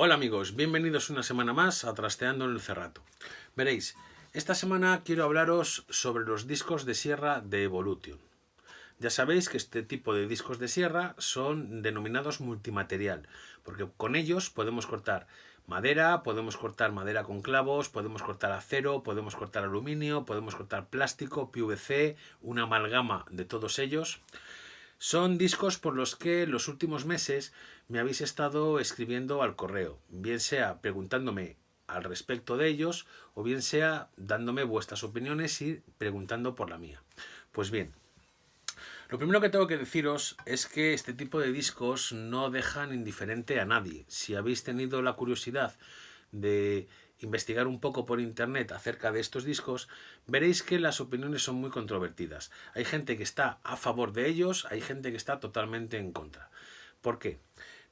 Hola amigos, bienvenidos una semana más a Trasteando en el Cerrato. Veréis, esta semana quiero hablaros sobre los discos de sierra de Evolution. Ya sabéis que este tipo de discos de sierra son denominados multimaterial, porque con ellos podemos cortar madera con clavos, podemos cortar acero, podemos cortar aluminio, podemos cortar plástico, PVC, una amalgama de todos ellos. Son discos por los que los últimos meses me habéis estado escribiendo al correo, bien sea preguntándome al respecto de ellos o bien sea dándome vuestras opiniones y preguntando por la mía. Pues bien, lo primero que tengo que deciros es que este tipo de discos no dejan indiferente a nadie. Si habéis tenido la curiosidad de investigar un poco por internet acerca de estos discos, veréis que las opiniones son muy controvertidas. Hay gente que está a favor de ellos, hay gente que está totalmente en contra. ¿Por qué?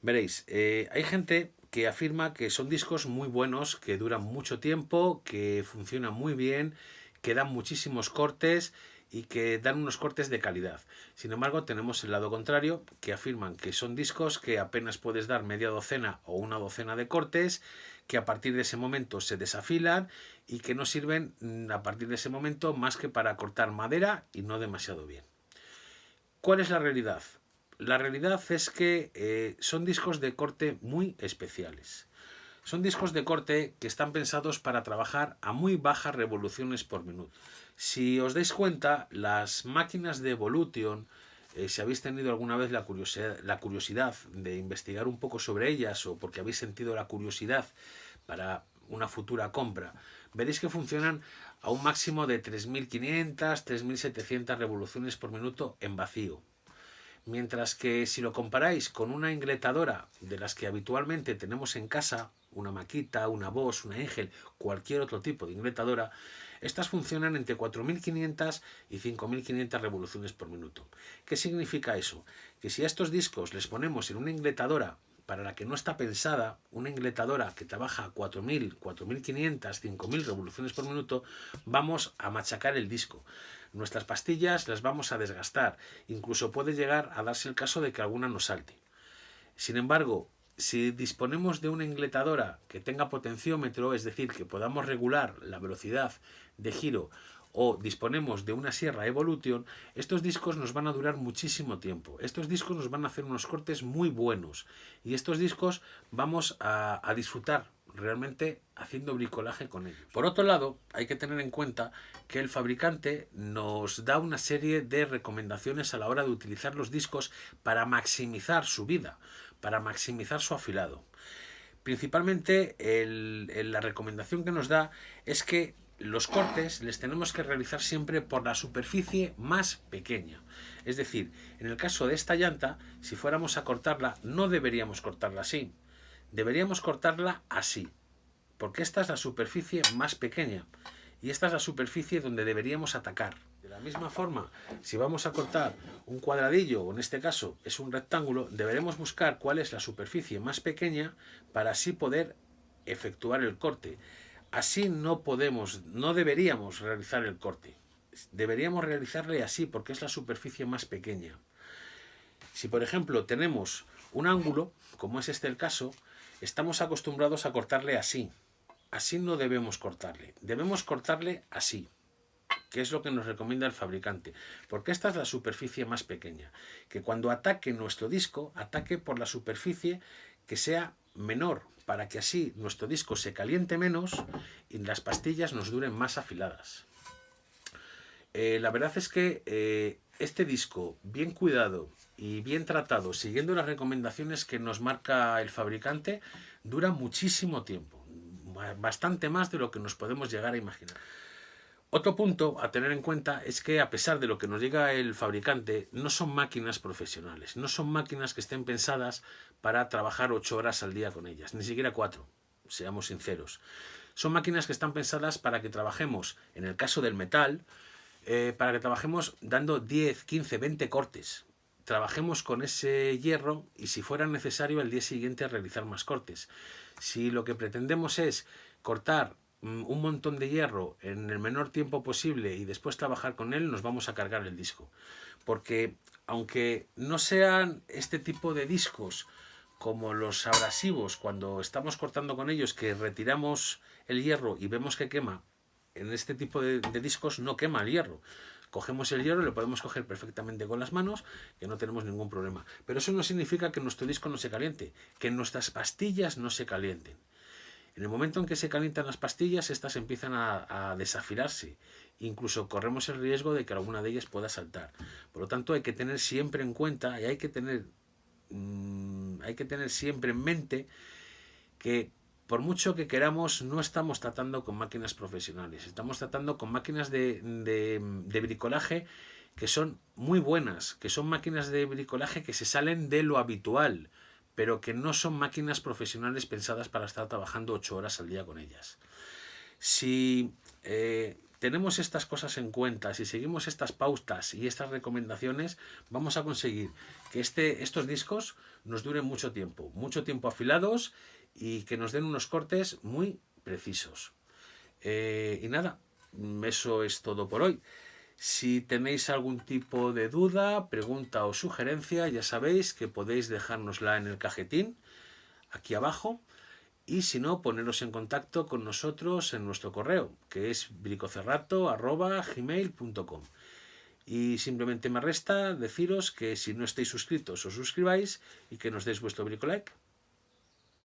Veréis, hay gente que afirma que son discos muy buenos, que duran mucho tiempo, que funcionan muy bien, que dan muchísimos cortes y que dan unos cortes de calidad. Sin embargo, tenemos el lado contrario, que afirman que son discos que apenas puedes dar media docena o una docena de cortes, que a partir de ese momento se desafilan y que no sirven a partir de ese momento más que para cortar madera y no demasiado bien. ¿Cuál es la realidad? La realidad es que son discos de corte muy especiales. Son discos de corte que están pensados para trabajar a muy bajas revoluciones por minuto. Si os dais cuenta, las máquinas de Evolution, si habéis tenido alguna vez la curiosidad de investigar un poco sobre ellas o porque habéis sentido la curiosidad para una futura compra, veréis que funcionan a un máximo de 3.500, 3.700 revoluciones por minuto en vacío. Mientras que si lo comparáis con una ingletadora de las que habitualmente tenemos en casa, una Makita, una Bosch, una Engel, cualquier otro tipo de ingletadora, estas funcionan entre 4.500 y 5.500 revoluciones por minuto. ¿Qué significa eso? Que si a estos discos les ponemos en una ingletadora para la que no está pensada, una ingletadora que trabaja a 4.000, 4.500, 5.000 revoluciones por minuto, vamos a machacar el disco. Nuestras pastillas las vamos a desgastar, incluso puede llegar a darse el caso de que alguna nos salte. Sin embargo, si disponemos de una ingletadora que tenga potenciómetro, es decir, que podamos regular la velocidad de giro, o disponemos de una sierra Evolution, estos discos nos van a durar muchísimo tiempo. Estos discos nos van a hacer unos cortes muy buenos y estos discos vamos a disfrutar realmente haciendo bricolaje con ellos. Por otro lado, hay que tener en cuenta que el fabricante nos da una serie de recomendaciones a la hora de utilizar los discos para maximizar su vida, para maximizar su afilado. Principalmente la recomendación que nos da es que los cortes les tenemos que realizar siempre por la superficie más pequeña. Es decir, en el caso de esta llanta, si fuéramos a cortarla, no deberíamos cortarla así. Deberíamos cortarla así, porque esta es la superficie más pequeña y esta es la superficie donde deberíamos atacar. De la misma forma, si vamos a cortar un cuadradillo, o en este caso es un rectángulo, deberemos buscar cuál es la superficie más pequeña para así poder efectuar el corte. Así no deberíamos realizar el corte. Deberíamos realizarle así porque es la superficie más pequeña. Si por ejemplo tenemos un ángulo, como es este el caso, estamos acostumbrados a cortarle así. Así no debemos cortarle. Debemos cortarle así, que es lo que nos recomienda el fabricante, porque esta es la superficie más pequeña, que cuando ataque nuestro disco, ataque por la superficie que sea menor, para que así nuestro disco se caliente menos y las pastillas nos duren más afiladas. La verdad es que este disco, bien cuidado y bien tratado, siguiendo las recomendaciones que nos marca el fabricante, dura muchísimo tiempo, bastante más de lo que nos podemos llegar a imaginar. Otro punto a tener en cuenta es que a pesar de lo que nos diga el fabricante, no son máquinas profesionales, no son máquinas que estén pensadas para trabajar 8 horas al día con ellas, ni siquiera 4, seamos sinceros. Son máquinas que están pensadas para que trabajemos, en el caso del metal, para que trabajemos dando 10, 15, 20 cortes. Trabajemos con ese hierro y si fuera necesario al día siguiente realizar más cortes. Si lo que pretendemos es cortar un montón de hierro en el menor tiempo posible y después trabajar con él, nos vamos a cargar el disco. Porque aunque no sean este tipo de discos como los abrasivos, cuando estamos cortando con ellos, que retiramos el hierro y vemos que quema, en este tipo de discos no quema el hierro. Cogemos el hierro y lo podemos coger perfectamente con las manos, que no tenemos ningún problema. Pero eso no significa que nuestro disco no se caliente, que nuestras pastillas no se calienten. En el momento en que se calientan las pastillas, estas empiezan a desafilarse. Incluso corremos el riesgo de que alguna de ellas pueda saltar. Por lo tanto, hay que tener siempre en cuenta y hay que tener siempre en mente que por mucho que queramos, no estamos tratando con máquinas profesionales, estamos tratando con máquinas de bricolaje que son muy buenas, que son máquinas de bricolaje que se salen de lo habitual, pero que no son máquinas profesionales pensadas para estar trabajando 8 horas al día con ellas. Si tenemos estas cosas en cuenta, si seguimos estas pautas y estas recomendaciones, vamos a conseguir que estos discos nos duren mucho tiempo afilados y que nos den unos cortes muy precisos. Y nada, eso es todo por hoy. Si tenéis algún tipo de duda, pregunta o sugerencia, ya sabéis que podéis dejárnosla en el cajetín, aquí abajo. Y si no, poneros en contacto con nosotros en nuestro correo, que es bricocerrato@gmail.com. Y simplemente me resta deciros que si no estáis suscritos, os suscribáis y que nos deis vuestro bricolike.